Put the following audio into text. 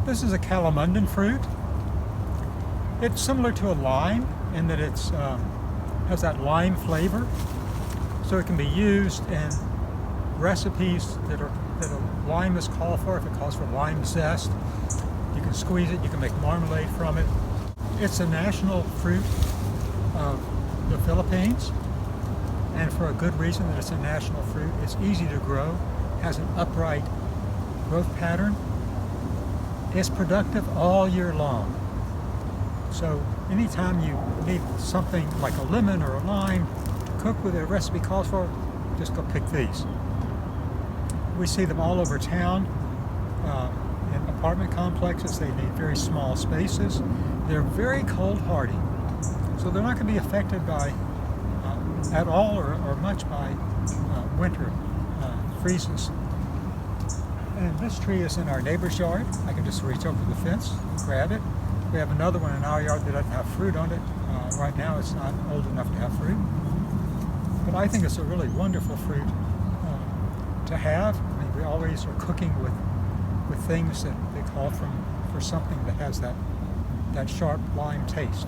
This is a Calamondin fruit. It's similar to a lime in that it's has that lime flavor, so it can be used in recipes that a lime is called for. If it calls for lime zest, you can squeeze it, you can make marmalade from it. It's a national fruit of the Philippines, and for a good reason that it's a national fruit. It's easy to grow, has an upright growth pattern. It's productive all year long. So anytime you need something like a lemon or a lime to cook with a recipe calls for, just go pick these. We see them all over town in apartment complexes. They need very small spaces. They're very cold hardy, so they're not going to be affected by at all or much by winter freezes. And this tree is in our neighbor's yard. I can just reach over the fence, grab it. We have another one in our yard that doesn't have fruit on it. Right now it's not old enough to have fruit. But I think it's a really wonderful fruit to have. I mean, we always are cooking with things that they call for something that has that sharp lime taste.